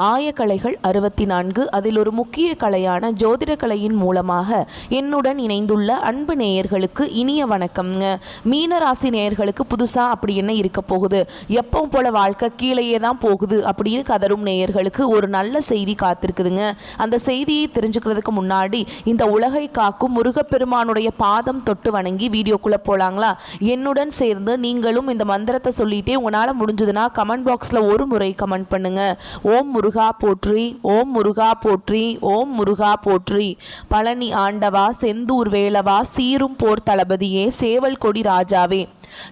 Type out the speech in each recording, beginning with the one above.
ஆயக்கலைகள் 64. அதில் ஒரு முக்கிய கலையான ஜோதிட கலையின் மூலமாக என்னுடன் இணைந்துள்ள அன்பு நேயர்களுக்கு இனிய வணக்கம்ங்க. மீனராசி நேயர்களுக்கு புதுசாக அப்படி என்ன இருக்க போகுது, எப்பவும் போல வாழ்க்கை கீழேயே தான் போகுது அப்படின்னு கதரும் நேயர்களுக்கு ஒரு நல்ல செய்தி காத்திருக்குதுங்க. அந்த செய்தியை தெரிஞ்சுக்கிறதுக்கு முன்னாடி இந்த உலகை காக்கும் முருகப்பெருமானுடைய பாதம் தொட்டு வணங்கி வீடியோக்குள்ளே போகலாங்களா? என்னுடன் சேர்ந்து நீங்களும் இந்த மந்திரத்தை சொல்லிட்டே உங்களால் முடிஞ்சதுன்னா கமெண்ட் பாக்ஸில் ஒரு முறை கமெண்ட் பண்ணுங்க. ஓம் முருகா போற்றி, ஓம் முருகா போற்றி, ஓம் முருகா போற்றி. பழனி ஆண்டவா, செந்தூர் வேலவா, சீரும் போர் தளபதியே, சேவல் கொடி ராஜாவே,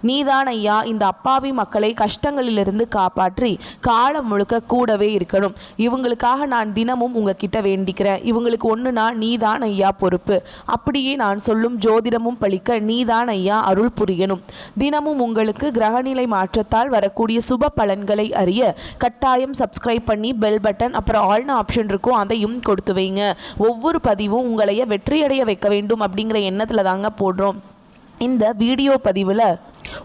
நீதான் ஐயா இந்த அப்பாவி மக்களை கஷ்டங்களிலிருந்து காப்பாற்றி காலம் முழுக்க கூடவே இருக்கணும். இவங்களுக்காக நான் தினமும் உங்ககிட்ட வேண்டிக்கிறேன். இவங்களுக்கு ஒன்றுனா நீதான் ஐயா பொறுப்பு. அப்படியே நான் சொல்லும் ஜோதிடமும் பழிக்க நீதான் ஐயா அருள் புரியணும். தினமும் உங்களுக்கு கிரகநிலை மாற்றத்தால் வரக்கூடிய சுப பலன்களை அறிய கட்டாயம் சப்ஸ்கிரைப் பண்ணி பெல் பட்டன் அப்புறம் ஆல்னு ஆப்ஷன் இருக்கும், அதையும் கொடுத்து வைங்க. ஒவ்வொரு பதிவும் உங்களைய வெற்றியடைய வைக்க வேண்டும் அப்படிங்கிற எண்ணத்தில் தாங்க போடுறோம். இந்த வீடியோ பதிவில்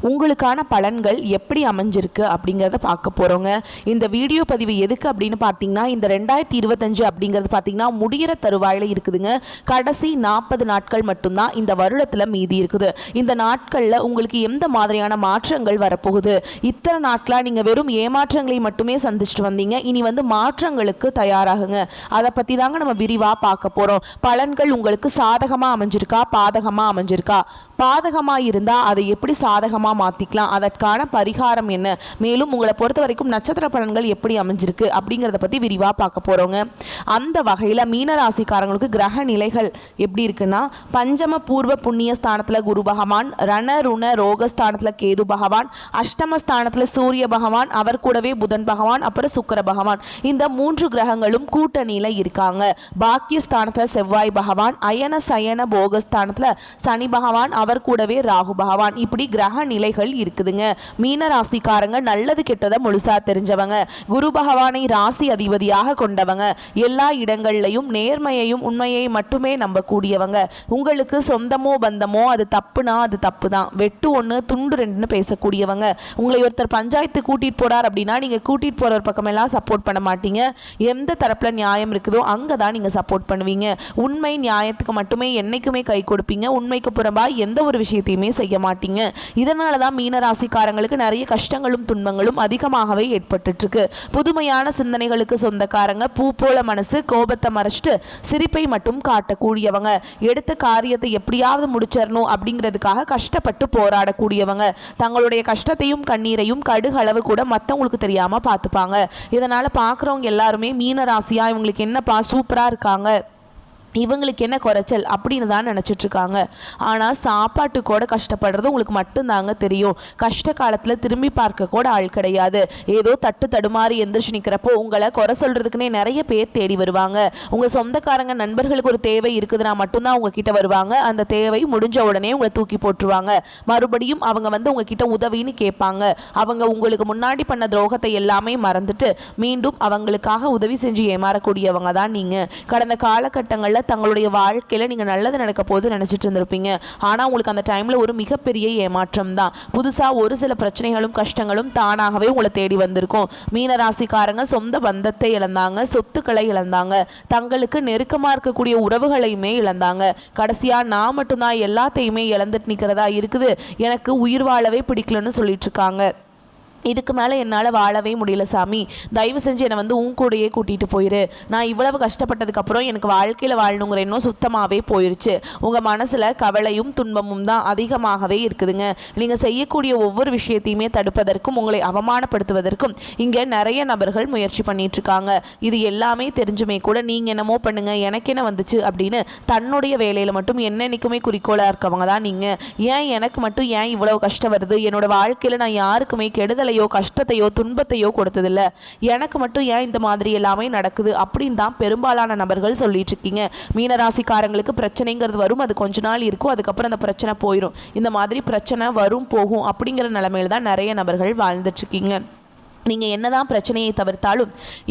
உங்களுக்கான பலன்கள் எப்படி அமைஞ்சிருக்கு அப்படிங்கிறத பார்க்க போகிறோங்க. இந்த வீடியோ பதிவு எதுக்கு அப்படின்னு பார்த்தீங்கன்னா, இந்த 2025 அப்படிங்கிறது பார்த்தீங்கன்னா முடிகிற தருவாயில் இருக்குதுங்க. கடைசி 40 நாட்கள் மட்டும்தான் இந்த வருடத்தில் மீதி இருக்குது. இந்த நாட்களில் உங்களுக்கு எந்த மாதிரியான மாற்றங்கள் வரப்போகுது? இத்தனை நாட்களாக நீங்கள் வெறும் ஏமாற்றங்களை மட்டுமே சந்திச்சுட்டு வந்தீங்க. இனி மாற்றங்களுக்கு தயாராகுங்க. அதை பற்றி தாங்க நம்ம விரிவாக பார்க்க போகிறோம். பலன்கள் உங்களுக்கு சாதகமாக அமைஞ்சிருக்கா, பாதகமாக அமைஞ்சிருக்கா? பாதகமாக இருந்தால் அதை எப்படி சாதகமாக மாற்றிக்கலாம், அதற்கான பரிகாரம் என்ன, மேலும் உங்களை பொறுத்த வரைக்கும் நட்சத்திர பலன்கள் எப்படி அமைஞ்சிருக்கு அப்படிங்கிறத பற்றி விரிவாக பார்க்க போகிறோங்க. அந்த வகையில் மீனராசிக்காரங்களுக்கு கிரக நிலைகள் எப்படி இருக்குன்னா, பஞ்சம பூர்வ புண்ணிய ஸ்தானத்தில் குரு பகவான், ரண ருண ரோகஸ்தானத்தில் கேது பகவான், அஷ்டமஸ்தானத்தில் சூரிய பகவான், அவர் கூடவே புதன் பகவான், அப்புறம் சுக்கிர பகவான். இந்த 3 கிரகங்களும் கூட்டணியில் இருக்காங்க. பாக்கியஸ்தானத்தில் செவ்வாய் பகவான், அயன சயன போகஸ்தானத்தில் சனி பகவான், அவர் கூடவே ராகு பகவான். இப்படி கிரக நிலைகள் இருக்குதுங்க. மீன ராசிக்காரங்க நல்லது கெட்டதை முழுசா தெரிஞ்சவங்க, குரு பகவானை ராசி அதிபதியாக கொண்டவங்க, எல்லா இடங்கள்லையும் நேர்மையையும் உண்மையை மட்டுமே நம்பக்கூடியவங்க. உங்களுக்கு சொந்தமோ பந்தமோ அது தப்புனா அது தப்பு தான், வெட்டு ஒன்று துண்டு ரெண்டுன்னு பேசக்கூடியவங்க. உங்களை ஒருத்தர் பஞ்சாயத்து கூட்டிட்டு போறார் அப்படின்னா நீங்க கூட்டிட்டு போற பக்கமெல்லாம் சப்போர்ட் பண்ண மாட்டீங்க. எந்த தரப்புல நியாயம் இருக்குதோ அங்கதான் நீங்க சப்போர்ட் பண்ணுவீங்க. உண்மை நியாயத்துக்கு மட்டுமே என்னைக்குமே கை கொடுப்பீங்க. உண்மைக்கு புறம்பா எந்த ஒரு விஷயத்தையுமே செய்ய மாட்டீங்க. இதனால தான் மீனராசிக்காரங்களுக்கு நிறைய கஷ்டங்களும் துன்பங்களும் அதிகமாகவே ஏற்பட்டு இருக்கு. புதுமையான சிந்தனைகளுக்கு சொந்தக்காரங்க, பூ போல மனசு, கோபத்தை மறைச்சிட்டு சிரிப்பை மட்டும் காட்டக்கூடியவங்க, எடுத்த காரியத்தை எப்படியாவது முடிச்சிடணும் அப்படிங்கிறதுக்காக கஷ்டப்பட்டு போராடக்கூடியவங்க, தங்களுடைய கஷ்டத்தையும் கண்ணீரையும் கடுகளவு கூட மற்றவங்களுக்கு தெரியாம பார்த்துப்பாங்க. இதனால பார்க்குறவங்க எல்லாருமே மீனராசியா இவங்களுக்கு என்னப்பா சூப்பரா இருக்காங்க, இவங்களுக்கு என்ன குறைச்சல் அப்படின்னு தான் நினச்சிட்ருக்காங்க. ஆனால் சாப்பாட்டு கூட கஷ்டப்படுறது உங்களுக்கு மட்டும்தாங்க தெரியும். கஷ்ட காலத்தில் திரும்பி பார்க்க கூட ஆள் கிடையாது. ஏதோ தட்டு தடுமாறி எந்திரிச்சு நிற்கிறப்போ உங்களை குறை சொல்கிறதுக்குன்னே நிறைய பேர் தேடி வருவாங்க. உங்கள் சொந்தக்காரங்க நண்பர்களுக்கு ஒரு தேவை இருக்குதுன்னா மட்டும்தான் உங்ககிட்ட வருவாங்க. அந்த தேவை முடிஞ்ச உடனே உங்களை தூக்கி போட்டுருவாங்க. மறுபடியும் அவங்க உங்ககிட்ட உதவின்னு கேட்பாங்க. அவங்க உங்களுக்கு முன்னாடி பண்ண துரோகத்தை எல்லாமே மறந்துட்டு மீண்டும் அவங்களுக்காக உதவி செஞ்சு ஏமாறக்கூடியவங்க தான் நீங்கள். கடந்த காலகட்டங்களில் தங்களுடைய வாழ்க்கையில் நீங்கள் நல்லது நடக்க போது நினச்சிட்டு இருந்திருப்பீங்க. ஆனால் உங்களுக்கு அந்த டைமில் ஒரு மிகப்பெரிய ஏமாற்றம் தான். புதுசாக ஒரு சில பிரச்சனைகளும் கஷ்டங்களும் தானாகவே உங்களை தேடி வந்திருக்கும். மீனராசிக்காரங்க சொந்த பந்தத்தை இழந்தாங்க, சொத்துக்களை இழந்தாங்க, தங்களுக்கு நெருக்கமாக இருக்கக்கூடிய உறவுகளையுமே இழந்தாங்க. கடைசியாக நான் மட்டும்தான் எல்லாத்தையுமே இழந்துட்டு நிற்கிறதா இருக்குது, எனக்கு உயிர் வாழவே பிடிக்கலன்னு சொல்லிட்டு இருக்காங்க. இதுக்கு மேலே என்னால் வாழவே முடியல சாமி, தயவு செஞ்சு என்னை உன் கூடையே கூட்டிகிட்டு போயிரு. நான் இவ்வளவு கஷ்டப்பட்டதுக்கப்புறம் எனக்கு வாழ்க்கையில் வாழணுங்கிற எண்ணம் சுத்தமாகவே போயிடுச்சு. உங்கள் மனசில் கவலையும் துன்பமும் தான் அதிகமாகவே இருக்குதுங்க. நீங்கள் செய்யக்கூடிய ஒவ்வொரு விஷயத்தையுமே தடுப்பதற்கும் உங்களை அவமானப்படுத்துவதற்கும் இங்கே நிறைய நபர்கள் முயற்சி பண்ணிகிட்ருக்காங்க. இது எல்லாமே தெரிஞ்சுமே கூட நீங்கள் என்னமோ பண்ணுங்க எனக்கு என்ன வந்துச்சு அப்படின்னு தன்னுடைய வேலையில் மட்டும் என்னென்னைக்குமே குறிக்கோளாக இருக்கவங்க தான் நீங்கள். ஏன் எனக்கு மட்டும் ஏன் இவ்வளவு கஷ்டம் வருது, என்னோட வாழ்க்கையில் நான் யாருக்குமே கெடுதலை கஷ்டத்தையோ துன்பத்தையோ கொடுத்ததில்ல, எனக்கு மட்டும் ஏன் இந்த மாதிரி எல்லாமே நடக்குது அப்படின்னு தான் பெரும்பாலான நபர்கள் சொல்லிட்டு இருக்கீங்க. மீனராசிக்காரங்களுக்கு பிரச்சனைங்கிறது வரும், அது கொஞ்ச நாள் இருக்கும், அதுக்கப்புறம் அந்த பிரச்சனை போயிடும். இந்த மாதிரி பிரச்சனை வரும் போகும் அப்படிங்கிற நிலைமையில தான் நிறைய நபர்கள் வாழ்ந்துட்டு இருக்கீங்க. நீங்கள் என்னதான் பிரச்சனையை தவிர்த்தாலும்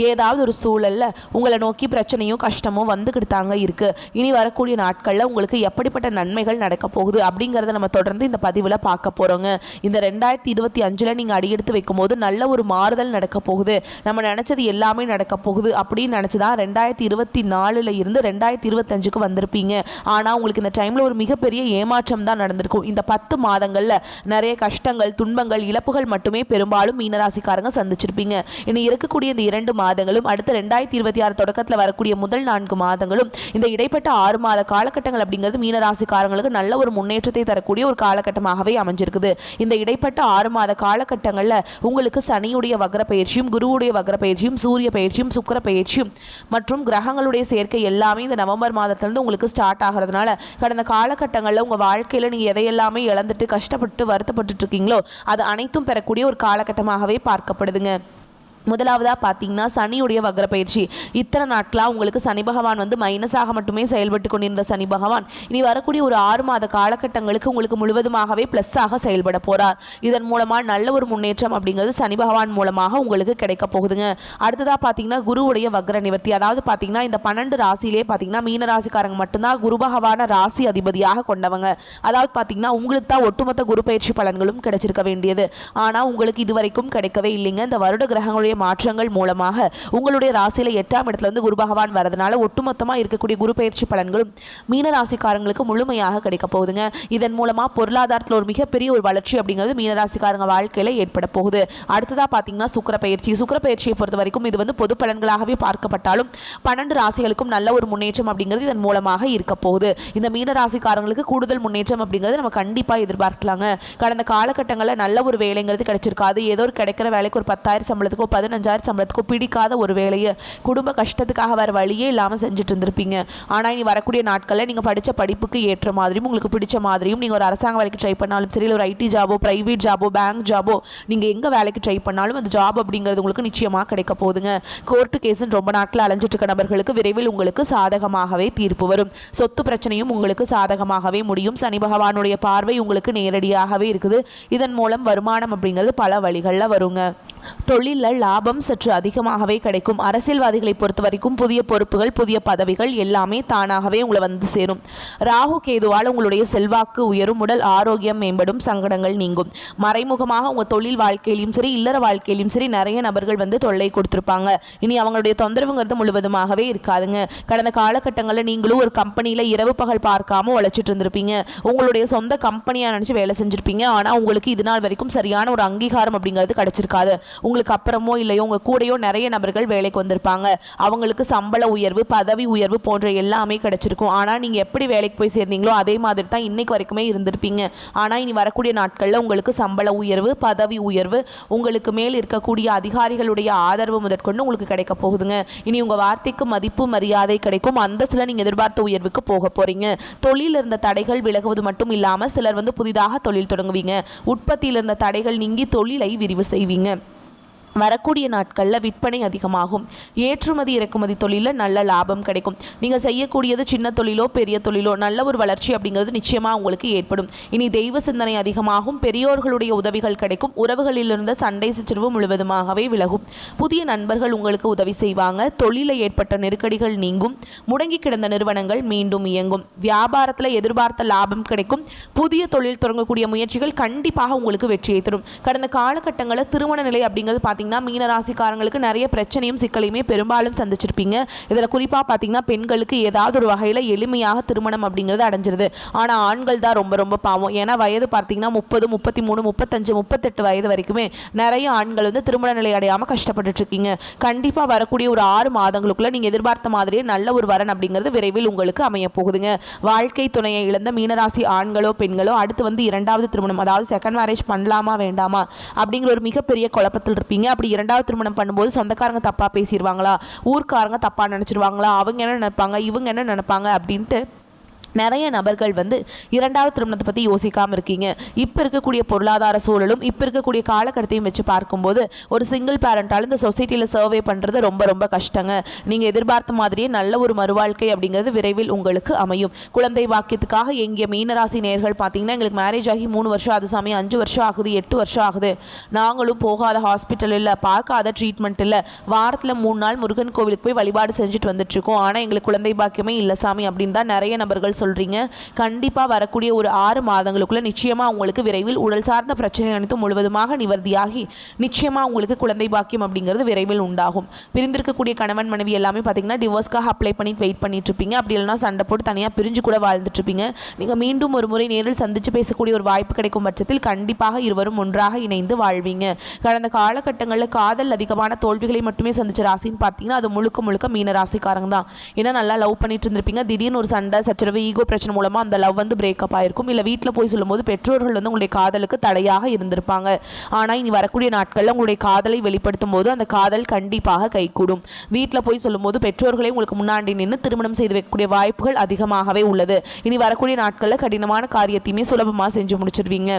ஏதாவது ஒரு சூழலில் உங்களை நோக்கி பிரச்சனையும் கஷ்டமும் வந்துக்கிட்டு தாங்க இருக்குது. இனி வரக்கூடிய நாட்களில் உங்களுக்கு எப்படிப்பட்ட நன்மைகள் நடக்க போகுது அப்படிங்கிறத நம்ம தொடர்ந்து இந்த பதிவில் பார்க்க போகிறோங்க. இந்த 2025 நீங்கள் அடியெடுத்து வைக்கும்போது நல்ல ஒரு மாறுதல் நடக்க போகுது. நம்ம நினச்சது எல்லாமே நடக்க போகுது அப்படின்னு நினச்சி தான் 2024 இருந்து 2025க்கு வந்திருப்பீங்க. ஆனால் உங்களுக்கு இந்த டைமில் ஒரு மிகப்பெரிய ஏமாற்றம் தான் நடந்திருக்கும். இந்த 10 மாதங்களில் நிறைய கஷ்டங்கள், துன்பங்கள், இழப்புகள் மட்டுமே பெரும்பாலும் மீனராசிக்காரங்க சந்திச்சிருப்பீங்க. இனி இருக்கக்கூடிய இந்த 2 மாதங்களும் அடுத்த 2026 தொடக்கத்தில் வரக்கூடிய முதல் 4 மாதங்களும் இந்த இடைப்பட்ட 6 மாத காலகட்டங்கள் அப்படிங்கிறது மீனராசிக்காரங்களுக்கு நல்ல ஒரு முன்னேற்றத்தை தரக்கூடிய ஒரு காலகட்டமாகவே அமைஞ்சிருக்குது. இந்த இடைப்பட்ட 6 மாத காலகட்டங்களில் உங்களுக்கு சனியுடைய வக்ர பயிற்சியும், குருவுடைய வக்ர பயிற்சியும், சூரிய பயிற்சியும், சுக்கிர பயிற்சியும் மற்றும் கிரகங்களுடைய சேர்க்கை எல்லாமே இந்த நவம்பர் மாதத்திலிருந்து உங்களுக்கு ஸ்டார்ட் ஆகிறதுனால கடந்த காலகட்டங்களில் உங்கள் வாழ்க்கையில் நீங்கள் எதையெல்லாமே இழந்துட்டு கஷ்டப்பட்டு வருத்தப்பட்டு இருக்கீங்களோ அது அனைத்தும் பெறக்கூடிய ஒரு காலகட்டமாகவே பார்க்கப்படுதுங்க. முதலாவதாக பார்த்தீங்கன்னா சனியுடைய வக்ர பயிற்சி. இத்தனை நாட்களாக உங்களுக்கு சனி பகவான் வந்து மைனஸாக மட்டுமே செயல்பட்டு கொண்டிருந்த சனி பகவான் இனி வரக்கூடிய ஒரு 6 மாத காலகட்டங்களுக்கு உங்களுக்கு முழுவதுமாகவே ப்ளஸ்ஸாக செயல்பட போகிறார். இதன் மூலமாக நல்ல ஒரு முன்னேற்றம் அப்படிங்கிறது சனி பகவான் மூலமாக உங்களுக்கு கிடைக்க போகுதுங்க. அடுத்ததாக பார்த்தீங்கன்னா குருவுடைய வக்ர நிவர்த்தி. அதாவது பார்த்தீங்கன்னா இந்த 12 ராசியிலே பார்த்தீங்கன்னா மீன ராசிக்காரங்க மட்டும்தான் குரு பகவான ராசி அதிபதியாக கொண்டவங்க. அதாவது பார்த்தீங்கன்னா உங்களுக்கு தான் ஒட்டுமொத்த குரு பயிற்சி பலன்களும் கிடைச்சிருக்க வேண்டியது. ஆனால் உங்களுக்கு இதுவரைக்கும் கிடைக்கவே இல்லைங்க. இந்த வருட கிரகங்களுடைய மாற்றங்கள் மூலமாக உங்களுடைய ராசியில 8ஆம் இடத்துல இருந்து குரு பகவான் வரதுனால ஒட்டுமொத்தமாக இருக்கக்கூடிய குரு பயிற்சி பலன்களும் மீன ராசிக்காரங்களுக்கு முழுமையாக கிடைக்க போகுதுங்க. இதன் மூலமா பொருளாதாரத்தில் ஒரு மிகப்பெரிய ஒரு வளர்ச்சி அப்படிங்கிறது மீன ராசிக்காரங்க வாழ்க்கையில ஏற்பட போகுது. அடுத்ததா பார்த்தீங்கன்னா சுக்கிர பயிற்சி. சுக்கிர பயிற்சியை பொறுத்த வரைக்கும் இது வந்து பொது பலன்களாகவே பார்க்கப்பட்டாலும் 12 ராசிகளுக்கும் நல்ல ஒரு முன்னேற்றம் அப்படிங்கிறது இதன் மூலமாக இருக்க போகுது. இந்த மீன ராசிக்காரங்களுக்கு கூடுதல் முன்னேற்றம் அப்படிங்கிறது நம்ம கண்டிப்பாக எதிர்பார்க்கலாங்க. கடந்த காலகட்டங்களில் நல்ல ஒரு வேலைங்கிறது கிடைச்சிருக்காது. ஏதோ ஒரு கிடைக்கிற வேலைக்கு ஒரு 10,000 சம்பளத்துக்கோ 15,000 சம்பளத்துக்கோ பிடிக்காத ஒரு வேலையை குடும்ப கஷ்டத்துக்காக வேறு வழியே இல்லாமல் செஞ்சுட்டு இருந்திருப்பீங்க. ஆனால் இனி வரக்கூடிய நாட்களில் நீங்கள் படித்த படிப்புக்கு ஏற்ற மாதிரியும் உங்களுக்கு பிடிச்ச மாதிரியும் நீங்கள் ஒரு அரசாங்க வேலைக்கு ட்ரை பண்ணாலும் சரி, ஒரு ஐடி ஜாபோ, பிரைவேட் ஜாபோ, பேங்க் ஜாபோ, நீங்கள் எங்கே வேலைக்கு ட்ரை பண்ணாலும் அந்த ஜாப் அப்படிங்கிறது உங்களுக்கு நிச்சயமாக கிடைக்க போகுதுங்க. கோர்ட்டு கேஸுன்னு ரொம்ப நாட்கள் அலைஞ்சிட்டு இருக்க நபர்களுக்கு விரைவில் உங்களுக்கு சாதகமாகவே தீர்ப்பு வரும். சொத்து பிரச்சனையும் உங்களுக்கு சாதகமாகவே முடியும். சனி பகவானுடைய பார்வை உங்களுக்கு நேரடியாகவே இருக்குது. இதன் மூலம் வருமானம் அப்படிங்கிறது பல வழிகளில் வருங்க. தொழிலில் லாபம் சற்று அதிகமாகவே கிடைக்கும். அரசியல்வாதிகளை பொறுத்த வரைக்கும் புதிய பொறுப்புகள், புதிய பதவிகள் எல்லாமே தானாகவே உங்களை வந்து சேரும். ராகு கேதுவால் உங்களுடைய செல்வாக்கு உயரும், உடல் ஆரோக்கியம் மேம்படும், சங்கடங்கள் நீங்கும். மறைமுகமாக உங்கள் தொழில் வாழ்க்கையிலும் சரி, இல்லற வாழ்க்கையிலும் சரி நிறைய நபர்கள் வந்து தொல்லை கொடுத்துருப்பாங்க. இனி அவங்களுடைய தொந்தரவுங்கிறது முழுவதுமாகவே இருக்காதுங்க. கடந்த காலகட்டங்களில் நீங்களும் ஒரு கம்பெனியில் இரவு பகல் பார்க்காம உழைச்சிட்டு இருந்திருப்பீங்க. உங்களுடைய சொந்த கம்பெனியாக நினச்சி வேலை செஞ்சுருப்பீங்க. ஆனால் உங்களுக்கு இது நாள் வரைக்கும் சரியான ஒரு அங்கீகாரம் அப்படிங்கிறது கிடைச்சிருக்காது. உங்களுக்கு அப்புறமோ இல்லையோ உங்கள் கூடையோ நிறைய நபர்கள் வேலைக்கு வந்திருப்பாங்க. அவங்களுக்கு சம்பள உயர்வு, பதவி உயர்வு போன்ற எல்லாமே கிடைச்சிருக்கும். ஆனால் நீங்கள் எப்படி வேலைக்கு போய் சேர்ந்தீங்களோ அதே மாதிரி தான் இன்னைக்கு வரைக்குமே இருந்திருப்பீங்க. ஆனால் இனி வரக்கூடிய நாட்களில் உங்களுக்கு சம்பள உயர்வு, பதவி உயர்வு, உங்களுக்கு மேல் இருக்கக்கூடிய அதிகாரிகளுடைய ஆதரவு முதற்கொண்டு உங்களுக்கு கிடைக்க போகுதுங்க. இனி உங்கள் வார்த்தைக்கு மதிப்பு, மரியாதை கிடைக்கும். அந்தஸ்தில் நீங்கள் எதிர்பார்த்த உயர்வுக்கு போக போகிறீங்க. தொழில் இருந்த தடைகள் விலகுவது மட்டும் இல்லாமல் சிலர் வந்து புதிதாக தொழில் தொடங்குவீங்க. உற்பத்தியில் இருந்த தடைகள் நீங்கி தொழிலை விரிவு செய்வீங்க. வரக்கூடிய நாட்களில் விற்பனை அதிகமாகும். ஏற்றுமதி இறக்குமதி தொழிலில் நல்ல லாபம் கிடைக்கும். நீங்கள் செய்யக்கூடியது சின்ன தொழிலோ பெரிய தொழிலோ நல்ல ஒரு வளர்ச்சி அப்படிங்கிறது நிச்சயமாக உங்களுக்கு ஏற்படும். இனி தெய்வ சிந்தனை அதிகமாகும். பெரியோர்களுடைய உதவிகள் கிடைக்கும். உறவுகளில் இருந்த சண்டை சச்சரவு முழுவதுமாகவே விலகும். புதிய நண்பர்கள் உங்களுக்கு உதவி செய்வாங்க. தொழிலில் ஏற்பட்ட நெருக்கடிகள் நீங்கும். முடங்கி கிடந்த நிறுவனங்கள் மீண்டும் இயங்கும். வியாபாரத்தில் எதிர்பார்த்த லாபம் கிடைக்கும். புதிய தொழில் தொடங்கக்கூடிய முயற்சிகள் கண்டிப்பாக உங்களுக்கு வெற்றியை தரும். கடந்த காலகட்டங்களில் திருமண நிலை அப்படிங்கிறது பார்த்தீங்கன்னா மீன ராசிக்காரங்களுக்கு நிறைய பிரச்சனையும் சிக்கலையுமே பெரும்பாலும் சந்திச்சிருப்பீங்க. இதில் குறிப்பாக பார்த்தீங்கன்னா பெண்களுக்கு ஏதாவது ஒரு வகையில் எளிமையாக திருமணம் அப்படிங்கிறது அடைஞ்சிருது. ஆனால் ஆண்கள் தான் ரொம்ப ரொம்ப பாவம். ஏன்னா வயது பார்த்தீங்கன்னா 30, 33, 35, 38 வயது வரைக்குமே நிறைய ஆண்கள் வந்து திருமண நிலை அடையாமல் கஷ்டப்பட்டுட்டு இருக்கீங்க. கண்டிப்பாக வரக்கூடிய ஒரு 6 மாதங்களுக்குள்ள நீங்கள் எதிர்பார்த்த மாதிரியே நல்ல ஒரு வரன் அப்படிங்கிறது விரைவில் உங்களுக்கு அமைய போகுதுங்க. வாழ்க்கை துணையை இழந்த மீனராசி ஆண்களோ பெண்களோ அடுத்து வந்து 2வது திருமணம், அதாவது செகண்ட் மேரேஜ் பண்ணலாமா வேண்டாமா அப்படிங்கிற ஒரு மிகப்பெரிய குழப்பத்தில் இருப்பீங்க. அப்படி 2வது திருமணம் பண்ணும்போது சொந்தக்காரங்க தப்பாக பேசிடுவாங்களா, ஊர்க்காரங்க தப்பாக நினச்சிடுவாங்களா, அவங்க என்ன நினைப்பாங்க, இவங்க என்ன நினைப்பாங்க அப்படின்ட்டு நிறைய நபர்கள் வந்து இரண்டாவது திருமணத்தை பற்றி யோசிக்காமல் இருக்கீங்க. இப்போ இருக்கக்கூடிய பொருளாதார சூழலும் இப்போ இருக்கக்கூடிய காலகட்டத்தையும் வச்சு பார்க்கும்போது ஒரு சிங்கிள் பேரண்டால் இந்த சொசைட்டியில் சர்வே பண்ணுறது ரொம்ப ரொம்ப கஷ்டங்க. நீங்கள் எதிர்பார்த்த மாதிரியே நல்ல ஒரு மறுவாழ்க்கை அப்படிங்கிறது விரைவில் உங்களுக்கு அமையும். குழந்தை வாக்கியத்துக்காக எங்கிய மீனராசி நேயர்கள் பார்த்தீங்கன்னா, எங்களுக்கு மேரேஜ் ஆகி 3 வருஷம் ஆகுது சாமி, 5 வருஷம் ஆகுது, 8 வருஷம் ஆகுது, நாங்களும் போகாத ஹாஸ்பிட்டல் இல்லை, பார்க்காத ட்ரீட்மெண்ட் இல்லை, வாரத்தில் 3 நாள் முருகன் கோவிலுக்கு போய் வழிபாடு செஞ்சுட்டு வந்துட்டுருக்கோம், ஆனால் எங்களுக்கு குழந்தை பாக்கியமே இல்லை சாமி அப்படின்னு தான் நிறைய நபர்கள் சொல்கிறீங்க. கண்டிப்பாக வரக்கூடிய ஒரு 6 மாதங்களுக்குள்ள நிச்சயமாக உங்களுக்கு விரைவில் உடல் சார்ந்த பிரச்சனை அனைத்தும் முழுவதுமாக நிவர்த்தியாகி நிச்சயமாக உங்களுக்கு குழந்தை பாக்கியம் அப்படிங்கிறது விரைவில் உண்டாகும். பிரிந்திருக்கக்கூடிய கணவன் மனைவி எல்லாமே பார்த்தீங்கன்னா டிவோர்ஸ்க்காக அப்ளை பண்ணி வெயிட் பண்ணிட்டு இருப்பீங்க. அப்படி இல்லைனா சண்டை போட்டு தனியாக பிரிஞ்சு கூட வாழ்ந்துட்டு இருப்பீங்க. நீங்கள் மீண்டும் ஒரு முறை நேரில் சந்தித்து பேசக்கூடிய ஒரு வாய்ப்பு கிடைக்கும் பட்சத்தில் கண்டிப்பாக இருவரும் ஒன்றாக இணைந்து வாழ்வீங்க. கடந்த காலகட்டங்களில் காதல் அதிகமான தோல்விகளை மட்டுமே சந்திச்ச ராசின்னு பார்த்தீங்கன்னா அது முழுக்க முழுக்க மீன ராசிக்காரங்க தான். ஏன்னா நல்லா லவ் பண்ணிட்டு இருந்திருப்பீங்க, திடீர்னு ஒரு சண்டை சச்சரவு ஈகோ பிரச்சனை மூலமா அந்த லவ் வந்து பிரேக்கப் ஆயிருக்கும். இல்லை வீட்டில் போய் சொல்லும்போது பெற்றோர்கள் வந்து உங்களுடைய காதலுக்கு தடையாக இருந்திருப்பாங்க. ஆனால் இனி வரக்கூடிய நாட்களில் உங்களுடைய காதலை வெளிப்படுத்தும் போது அந்த காதல் கண்டிப்பாக கைகூடும். வீட்டில் போய் சொல்லும்போது பெற்றோர்களை உங்களுக்கு முன்னாடி நின்று திருமணம் செய்து வைக்கக்கூடிய வாய்ப்புகள் அதிகமாகவே உள்ளது. இனி வரக்கூடிய நாட்களில் கடினமான காரியத்தையுமே சுலபமாக செஞ்சு முடிச்சிருவீங்க.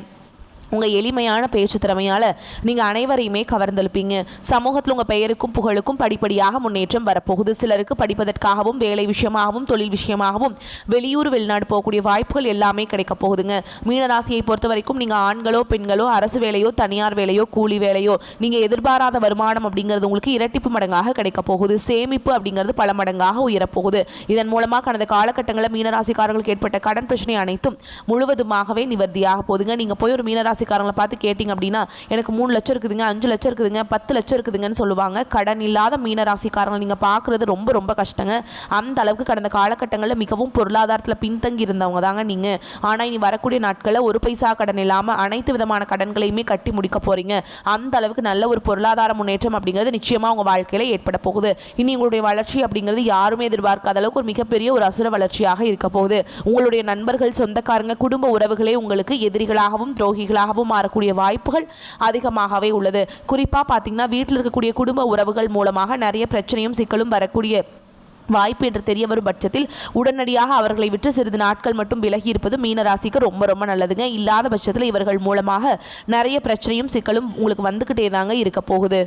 உங்கள் எளிமையான பேச்சு திறமையால் நீங்கள் அனைவரையுமே கவர்ந்தெழுப்பீங்க. சமூகத்தில் உங்கள் பெயருக்கும் புகழுக்கும் படிப்படியாக முன்னேற்றம் வரப்போகுது. சிலருக்கு படிப்பதற்காகவும் வேலை விஷயமாகவும் தொழில் விஷயமாகவும் வெளியூர் வெளிநாடு போகக்கூடிய வாய்ப்புகள் எல்லாமே கிடைக்க போகுதுங்க. மீனராசியை பொறுத்த வரைக்கும் நீங்கள் ஆண்களோ பெண்களோ அரசு வேலையோ தனியார் வேலையோ கூலி வேலையோ நீங்கள் எதிர்பாராத வருமானம் அப்படிங்கிறது உங்களுக்கு இரட்டிப்பு மடங்காக கிடைக்க போகுது. சேமிப்பு அப்படிங்கிறது பல மடங்காக உயரப்போகுது. இதன் மூலமாக கடந்த காலகட்டங்களில் மீனராசிக்காரர்களுக்கு ஏற்பட்ட கடன் பிரச்சனை அனைத்தும் முழுவதுமாகவே நிவர்த்தியாக போகுதுங்க. நீங்கள் போய் ஒரு மீனராசிக்காரங்களை பார்த்து கேட்டிங்க அப்படின்னா எனக்கு 3 லட்சம் இருக்குதுங்க, 5 லட்சம் இருக்குதுங்க, 10 லட்சம் இருக்குதுங்கன்னு சொல்லுவாங்க. கடன் இல்லாத மீனராசிக்காரங்களை நீங்கள் பார்க்குறது ரொம்ப ரொம்ப கஷ்டங்க. அந்த அளவுக்கு கடந்த காலகட்டங்களில் மிகவும் பொருளாதாரத்தில் பின்தங்கி இருந்தவங்க தாங்க நீங்கள். ஆனால் இனி வரக்கூடிய நாட்களில் ஒரு பைசா கடன் இல்லாமல் அனைத்து விதமான கடன்களையுமே கட்டி முடிக்க போகிறீங்க. அந்த அளவுக்கு நல்ல ஒரு பொருளாதார முன்னேற்றம் அப்படிங்கிறது நிச்சயமாக உங்கள் வாழ்க்கையில் ஏற்பட போகுது. இனி உங்களுடைய வளர்ச்சி அப்படிங்கிறது யாருமே எதிர்பார்க்காத அளவுக்கு ஒரு மிகப்பெரிய ஒரு அசுர வளர்ச்சியாக இருக்க போகுது. உங்களுடைய நண்பர்கள், சொந்தக்காரங்க, குடும்ப உறவுகளே உங்களுக்கு எதிரிகளாகவும் துரோகிகளாகவும் மாறக்கூடிய வாய்ப்புகள் அதிகமாகவே உள்ளது. குறிப்பாக பார்த்தீங்கன்னா வீட்டில் இருக்கக்கூடிய குடும்ப உறவுகள் மூலமாக நிறைய பிரச்சனையும் சிக்கலும் வரக்கூடிய வாய்ப்பு என்று தெரிய வரும் பட்சத்தில் உடனடியாக அவர்களை விட்டு சிறிது நாட்கள் மட்டும் விலகி இருப்பது மீனராசிக்கு ரொம்ப ரொம்ப நல்லதுங்க. இல்லாத பட்சத்தில் இவர்கள் மூலமாக நிறைய பிரச்சனையும் சிக்கலும் உங்களுக்கு வந்துக்கிட்டே தாங்க இருக்க போகுது.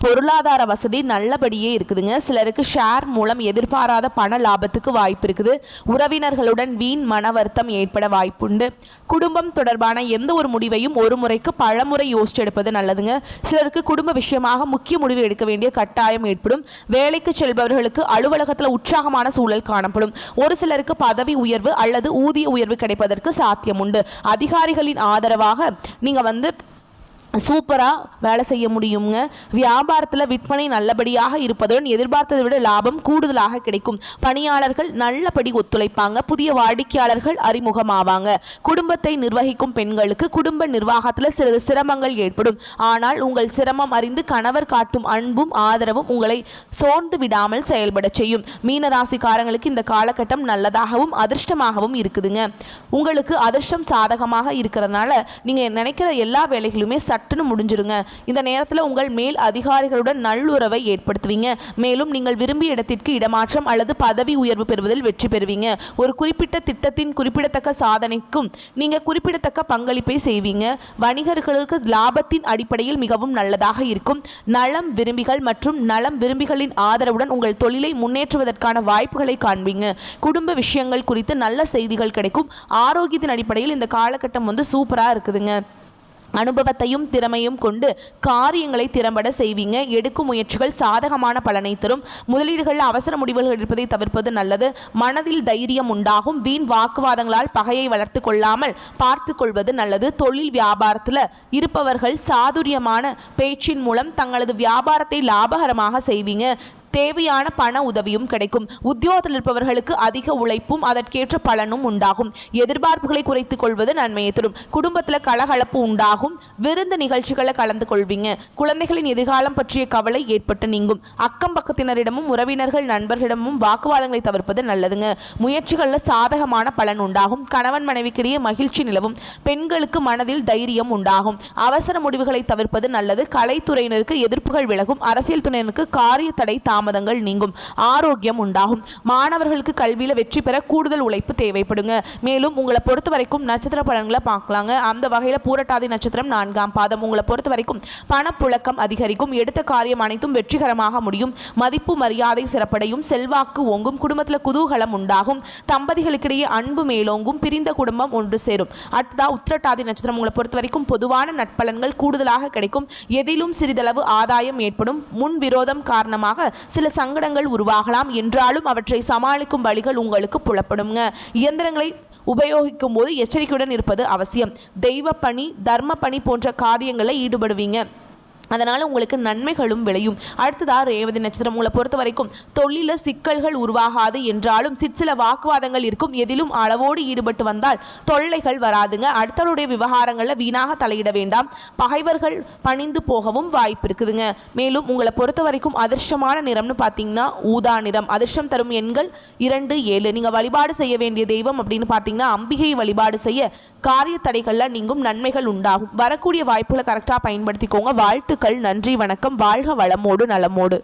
பொருளாதார வசதி நல்லபடியே இருக்குதுங்க. சிலருக்கு ஷேர் மூலம் எதிர்பாராத பண லாபத்துக்கு வாய்ப்பு இருக்குது. உறவினர்களுடன் வீண் மன வருத்தம் ஏற்பட வாய்ப்புண்டு. குடும்பம் தொடர்பான எந்த ஒரு முடிவையும் ஒரு முறைக்கு பலமுறை யோசிச்சு எடுப்பது நல்லதுங்க. சிலருக்கு குடும்ப விஷயமாக முக்கிய முடிவு எடுக்க வேண்டிய கட்டாயம் ஏற்படும். வேலைக்கு செல்பவர்களுக்கு அலுவலகத்தில் உற்சாகமான சூழல் காணப்படும். ஒரு சிலருக்கு பதவி உயர்வு அல்லது ஊதிய உயர்வு கிடைப்பதற்கு சாத்தியம் உண்டு. அதிகாரிகளின் ஆதரவாக நீங்கள் வந்து சூப்பராக வேலை செய்ய முடியுங்க. வியாபாரத்தில் விற்பனை நல்லபடியாக இருப்பதுடன் எதிர்பார்த்ததை விட லாபம் கூடுதலாக கிடைக்கும். பணியாளர்கள் நல்லபடி ஒத்துழைப்பாங்க. புதிய வாடிக்கையாளர்கள் அறிமுகமாவாங்க. குடும்பத்தை நிர்வகிக்கும் பெண்களுக்கு குடும்ப நிர்வாகத்தில் சிறிது சிரமங்கள் ஏற்படும். ஆனால் உங்கள் சிரமம் அறிந்து கணவர் காட்டும் அன்பும் ஆதரவும் உங்களை சோர்ந்து விடாமல் செயல்பட செய்யும். மீனராசிக்காரங்களுக்கு இந்த காலகட்டம் நல்லதாகவும் அதிர்ஷ்டமாகவும் இருக்குதுங்க. உங்களுக்கு அதிர்ஷ்டம் சாதகமாக இருக்கிறதுனால நீங்கள் நினைக்கிற எல்லா வேலைகளுமே சட்டுன்னு முடிஞ்சிருங்க. இந்த நேரத்தில் உங்கள் மேல் அதிகாரிகளுடன் நல்லுறவை ஏற்படுத்துவீங்க. மேலும் நீங்கள் விரும்பிய இடத்திற்கு இடமாற்றம் அல்லது பதவி உயர்வு பெறுவதில் வெற்றி பெறுவீங்க. ஒரு குறிப்பிட்ட திட்டத்தின் குறிப்பிடத்தக்க சாதனைக்கும் நீங்கள் குறிப்பிடத்தக்க பங்களிப்பை செய்வீங்க. வணிகர்களுக்கு லாபத்தின் அடிப்படையில் மிகவும் நல்லதாக இருக்கும். நலம் விரும்பிகள் மற்றும் நலம் விரும்பிகளின் ஆதரவுடன் உங்கள் தொழிலை முன்னேற்றுவதற்கான வாய்ப்புகளை காண்பீங்க. குடும்ப விஷயங்கள் குறித்து நல்ல செய்திகள் கிடைக்கும். ஆரோக்கியத்தின் அடிப்படையில் இந்த காலகட்டம் வந்து சூப்பராக இருக்குதுங்க. அனுபவத்தையும் திறமையும் கொண்டு காரியங்களை திறம்பட செய்வீங்க. எடுக்கும் முயற்சிகள் சாதகமான பலனை தரும். முதலீடுகளில் அவசர முடிவுகள் எடுப்பதை தவிர்ப்பது நல்லது. மனதில் தைரியம் உண்டாகும். வீண் வாக்குவாதங்களால் பகையை வளர்த்து கொள்ளாமல் பார்த்து கொள்வது நல்லது. தொழில் வியாபாரத்தில் இருப்பவர்கள் சாதுரியமான பேச்சின் மூலம் தங்களது வியாபாரத்தை லாபகரமாக செய்வீங்க. தேவையான பண உதவியும் கிடைக்கும். உத்தியோகத்தில் இருப்பவர்களுக்கு அதிக உழைப்பும் அதற்கேற்ற பலனும் உண்டாகும். எதிர்பார்ப்புகளை குறைத்துக் கொள்வது நன்மையை தரும். குடும்பத்தில் கலகலப்பு உண்டாகும். விருந்து நிகழ்ச்சிகளை கலந்து கொள்வீங்க. குழந்தைகளின் எதிர்காலம் பற்றிய கவலை ஏற்பட்டு நீங்கும். அக்கம் பக்கத்தினரிடமும் உறவினர்கள் நண்பர்களிடமும் வாக்குவாதங்களை தவிர்ப்பது நல்லதுங்க. முயற்சிகளில் சாதகமான பலன் உண்டாகும். கணவன் மனைவிக்கிடையே மகிழ்ச்சி நிலவும். பெண்களுக்கு மனதில் தைரியம் உண்டாகும். அவசர முடிவுகளை தவிர்ப்பது நல்லது. கலைத்துறையினருக்கு எதிர்ப்புகள் விலகும். அரசியல் துறையினருக்கு காரிய தடை தாமதங்கள் நீங்கும், ஆரோக்கியம் உண்டாகும். மாணவர்களுக்கு கல்வியில் வெற்றி பெற கூடுதல் உழைப்பு தேவைப்படுங்க. மேலும் உங்களை பொறுத்த வரைக்கும் நட்சத்திர பலன்களை பார்க்கலாங்க. அந்த வகையில் பூரட்டாதி நட்சத்திரம் 4ஆம் பாதம். உங்களை பொறுத்த வரைக்கும் பணப்புழக்கம் அதிகரிக்கும், எடுத்த காரியம் அனைத்தும் வெற்றிகரமாக முடியும், மதிப்பு மரியாதை சிறப்படையும், செல்வாக்கு ஓங்கும், குடும்பத்தில் குதூகலம் உண்டாகும், தம்பதிகளுக்கிடையே அன்பு மேலோங்கும், பிரிந்த குடும்பம் ஒன்று சேரும். அடுத்ததா உத்திரட்டாதி நட்சத்திரம். உங்களை பொறுத்த வரைக்கும் பொதுவான நட்பலன்கள் கூடுதலாக கிடைக்கும், எதிலும் சிறிதளவு ஆதாயம் ஏற்படும், முன் விரோதம் காரணமாக சில சங்கடங்கள் உருவாகலாம், என்றாலும் அவற்றை சமாளிக்கும் வழிகள் உங்களுக்கு புலப்படுங்க. இயந்திரங்களை உபயோகிக்கும் போது எச்சரிக்கையுடன் இருப்பது அவசியம். தெய்வ பணி, தர்ம பணி போன்ற காரியங்களில் ஈடுபடுவீங்க, அதனால் உங்களுக்கு நன்மைகளும் விளையும். அடுத்ததாக ரேவதி நட்சத்திரம். உங்களை பொறுத்த வரைக்கும் தொழில சிக்கல்கள் உருவாகாது, என்றாலும் சிற்சில வாக்குவாதங்கள் இருக்கும், எதிலும் அளவோடு ஈடுபட்டு வந்தால் தொல்லைகள் வராதுங்க. அடுத்தவருடைய விவகாரங்களில் வீணாக தலையிட வேண்டாம், பகைவர்கள் பணிந்து போகவும் வாய்ப்பு இருக்குதுங்க. மேலும் உங்களை பொறுத்த வரைக்கும் அதிர்ஷ்டமான நிறம்னு பார்த்தீங்கன்னா ஊதா நிறம். அதிர்ஷ்டம் தரும் எண்கள் 2, 7. நீங்கள் வழிபாடு செய்ய வேண்டிய தெய்வம் அப்படின்னு பார்த்தீங்கன்னா அம்பிகையை வழிபாடு செய்ய காரிய தடைகளில் நீங்கும், நன்மைகள் உண்டாகும். வரக்கூடிய வாய்ப்புகளை கரெக்டாக பயன்படுத்திக்கோங்க. வாழ்த்துக்கள். நன்றி, வணக்கம். வாழ்க வளமோடு நலமோடு.